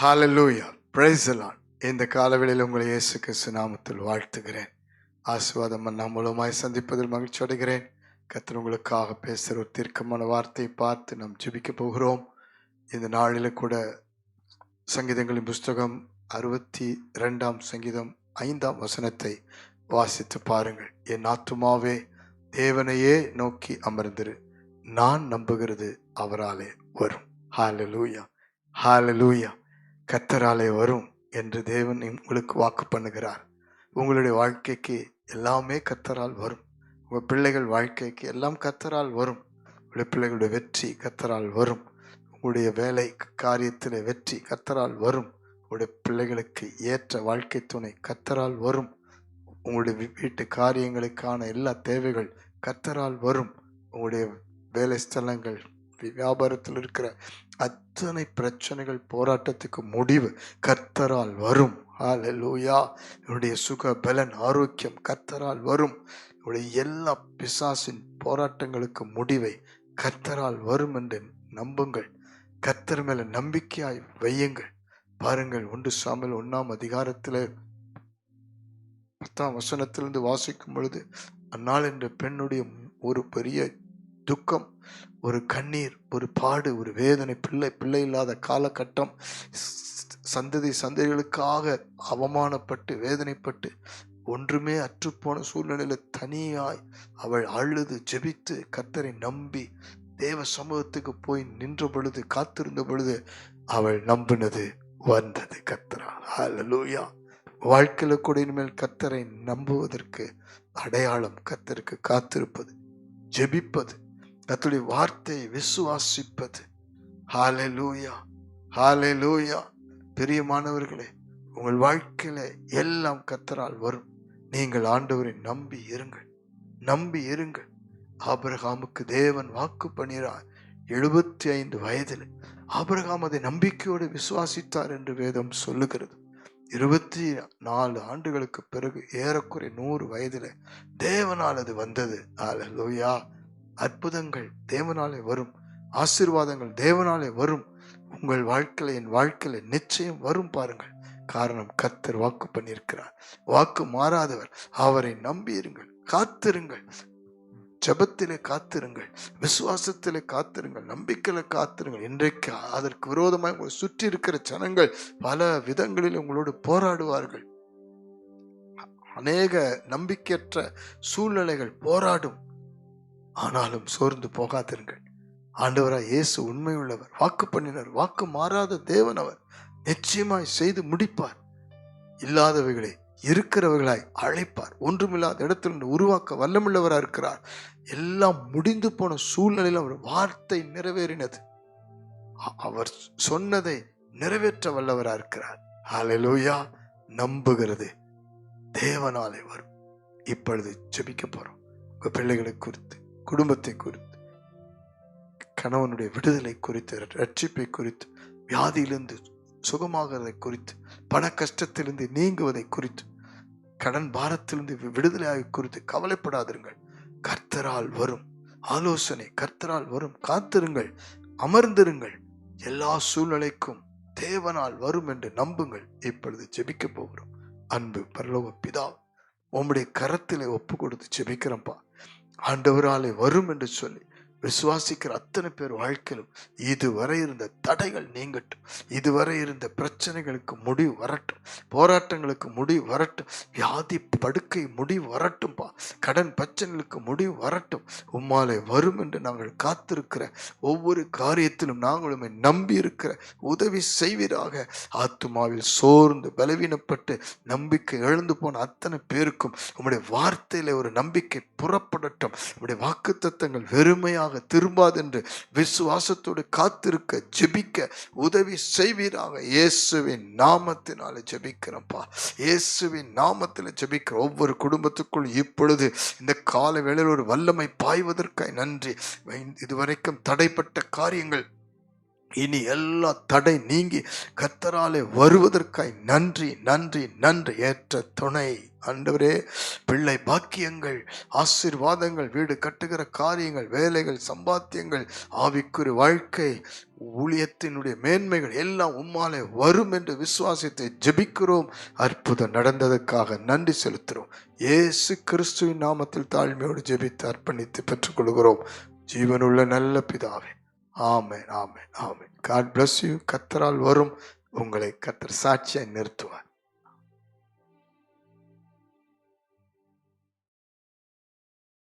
Hallelujah, praise the Lord. இந்த காலவேளையில் உங்களை இயேசு கிறிஸ்து நாமத்தில் வாழ்த்துகிறேன். ஆசீர்வாதம் நான் மூலமாய் சந்திப்பதில் மகிழ்ச்சி அடைகிறேன். கர்த்தர் உங்களுக்காக பேசுகிற ஒரு தீர்க்கமான வார்த்தையை பார்த்து நாம் ஜெபிக்க போகிறோம். இந்த நாளில் கூட சங்கீதங்களின் புஸ்தகம் 62ஆம் சங்கீதம் 5ஆம் வசனத்தை வாசித்து பாருங்கள். என் ஆத்துமாவே தேவனையே நோக்கி அமர்ந்திரு, நான் நம்புகிறது அவராலே வரும். ஹalleluya, ஹalleluya. கர்த்தராலே வரும் என்று தேவன் உங்களுக்கு வாக்கு பண்ணுகிறார். உங்களுடைய வாழ்க்கைக்கு எல்லாமே கர்த்தரால் வரும். உங்கள் பிள்ளைகள் வாழ்க்கைக்கு எல்லாம் கர்த்தரால் வரும். உங்களுடைய பிள்ளைகளுடைய வெற்றி கர்த்தரால் வரும். உங்களுடைய வேலை காரியத்தில் வெற்றி கர்த்தரால் வரும். உங்களுடைய பிள்ளைகளுக்கு ஏற்ற வாழ்க்கை துணை கர்த்தரால் வரும். உங்களுடைய வீட்டு காரியங்களுக்கான எல்லா தேவைகள் கர்த்தரால் வரும். உங்களுடைய வேலை ஸ்தலங்கள் வியாபாரத்தில் இருக்கிற அத்தனை பிரச்சனைகள் போராட்டத்துக்கு முடிவு கர்த்தரால் வரும். ஹalleluya. என்னுடைய சுக பலன் ஆரோக்கியம் கர்த்தரால் வரும். என்னுடைய எல்லா பிசாசின் போராட்டங்களுக்கு முடிவை கர்த்தரால் வரும் என்று நம்புங்கள். கர்த்தர் மேல நம்பிக்கையாய் வையுங்கள். பாருங்கள், 1 சாமுவேல் 1ஆம் அதிகாரத்தில் 10ஆம் வசனத்திலிருந்து வாசிக்கும் பொழுது, அந்நாள் என்ற பெண்ணுடைய ஒரு பெரிய துக்கம், ஒரு கண்ணீர், ஒரு பாடு, ஒரு வேதனை, பிள்ளை இல்லாத காலகட்டம், சந்ததிகளுக்காக அவமானப்பட்டு வேதனைப்பட்டு ஒன்றுமே அற்றுப்போன சூழ்நிலையில தனியாய் அவள் அழுது ஜெபித்து கர்த்தரை நம்பி தேவ சமூகத்துக்கு போய் நின்ற பொழுது, காத்திருந்த பொழுது அவள் நம்பினது வந்தது. கர்த்தரா. ஹalleluya. வாழ்க்கையில கூட இனிமேல் கர்த்தரை நம்புவதற்கு அடையாளம் கர்த்தருக்கு காத்திருப்பது, ஜெபிப்பது, கர்த்தருடைய வார்த்தையை விசுவாசிப்பது. ஹalleluya, ஹalleluya. பிரியமானவர்களே, உங்கள் வாழ்க்கையில எல்லாம் கர்த்தரால் வரும். நீங்கள் ஆண்டவரை நம்பி இருங்கள், நம்பி இருங்கள். ஆபிரகாமுக்கு தேவன் வாக்கு பண்ணினார். 75 வயதில் ஆபிரகாம் அதை நம்பிக்கையோடு விசுவாசித்தார் என்று வேதம் சொல்லுகிறது. 24 ஆண்டுகளுக்கு பிறகு ஏறக்குறை 100 வயதில் தேவனால் அது வந்தது. ஹalleluya. அற்புதங்கள் தேவனாலே வரும், ஆசீர்வாதங்கள் தேவனாலே வரும். உங்கள் வாழ்க்கையில, என் வாழ்க்கையில நிச்சயம் வரும். பாருங்கள், காரணம் கர்த்தர் வாக்கு பண்ணியிருக்கிறார். வாக்கு மாறாதவர். அவரை நம்பியிருங்கள், காத்திருங்கள். ஜெபத்திலே காத்திருங்கள், விசுவாசத்திலே காத்திருங்கள், நம்பிக்கையில காத்திருங்கள். இன்றைக்கு அதற்கு விரோதமாக உங்களை சுற்றி இருக்கிற ஜனங்கள் பல விதங்களில் உங்களோடு போராடுவார்கள். அநேக நம்பிக்கையற்ற சூழ்நிலைகள் போராடும். ஆனாலும் சோர்ந்து போகாதிருங்கள். ஆண்டவராய் இயேசு உண்மை உள்ளவர், வாக்கு பண்ணினார், வாக்கு மாறாத தேவன். அவர் நிச்சயமாய் செய்து முடிப்பார். இல்லாதவைகளை இருக்கிறவர்களாய் அழைப்பார். ஒன்றுமில்லாத இடத்திலிருந்து உருவாக்க வல்லமுள்ளவராக இருக்கிறார். எல்லாம் முடிந்து போன சூழ்நிலையில் அவர் வார்த்தை நிறைவேறினது. அவர் சொன்னதை நிறைவேற்ற வல்லவராக இருக்கிறார். ஹalleluya. நம்புகிறது தேவனாலே வரும். இப்பொழுது ஜெபிக்க போறோம். உங்க பிள்ளைகளை குறித்து, குடும்பத்தை குறித்து, கணவனுடைய விடுதலை குறித்து, ரட்சிப்பை குறித்து, வியாதியிலிருந்து சுகமாகிறதை குறித்து, பண கஷ்டத்திலிருந்து நீங்குவதை குறித்து, கடன் பாரத்திலிருந்து விடுதலையாக குறித்து கவலைப்படாதிருங்கள். கர்த்தரால் வரும் ஆலோசனை, கர்த்தரால் வரும். காத்திருங்கள், அமர்ந்திருங்கள். எல்லா சூழ்நிலைக்கும் தேவனால் வரும் என்று நம்புங்கள். இப்பொழுது ஜெபிக்க போகிறோம். அன்பு பரலோக பிதா, உம்முடைய கரத்திலே ஒப்பு கொடுத்து ஜெபிக்கிறப்பா. ஆண்டவராலே வரும் என்று சொல்லி விசுவாசிக்கிற அத்தனை பேர் வாழ்க்கையிலும் இதுவரை இருந்த தடைகள் நீங்கட்டும். இதுவரை இருந்த பிரச்சனைகளுக்கு முடிவு வரட்டும். போராட்டங்களுக்கு முடிவு வரட்டும். வியாதி படுக்கை முடிவு வரட்டும்பா. கடன் பிரச்சனைகளுக்கு முடிவு வரட்டும். உம்மாலே வரும் என்று நாங்கள் காத்திருக்கிற ஒவ்வொரு காரியத்திலும் நாங்களுமே நம்பி இருக்கிற உதவி செய்வீராக. ஆத்துமாவில் சோர்ந்து பலவீனப்பட்டு நம்பிக்கை எழுந்து போன அத்தனை பேருக்கும் உம்முடைய வார்த்தையில ஒரு நம்பிக்கை புறப்படட்டும். உம்முடைய வாக்குத்தத்தங்கள் வெறுமையாக திரும்பாது என்று விசுவாசத்தோடு காத்திருக்க ஜெபிக்க உதவி செய்வீராக. இயேசுவின் நாமத்தினால ஜெபிக்கிறப்பா. இயேசுவின் நாமத்தில் ஜெபிக்கிற ஒவ்வொரு குடும்பத்துக்குள் இப்பொழுது இந்த கால வேளையில் ஒரு வல்லமை பாய்வதற்காய் நன்றி. இதுவரைக்கும் தடைப்பட்ட காரியங்கள் இனி எல்லா தடை நீங்கி கர்த்தராலே வருவதற்காய் நன்றி நன்றி நன்றி. ஏற்ற துணை ஆண்டவரே, பிள்ளை பாக்கியங்கள், ஆசீர்வாதங்கள், வீடு கட்டுகிற காரியங்கள், வேலைகள், சம்பாத்தியங்கள், ஆவிக்குரிய வாழ்க்கை, ஊழியத்தினுடைய மேன்மைகள் எல்லாம் உம்மாலே வரும் என்று விசுவாசத்தை ஜெபிக்கிறோம். அற்புதம் நடந்ததற்காக நன்றி செலுத்துகிறோம். இயேசு கிறிஸ்துவின் நாமத்தில் தாழ்மையோடு ஜெபித்து அர்ப்பணித்து பெற்றுக்கொள்கிறோம் ஜீவனுள்ள நல்ல பிதாவே. ஆமென், ஆமென், ஆமென். God bless you. கர்த்தரால் வரும் உங்களை கர்த்தர் சாட்சியாய் நிறுத்துவார்.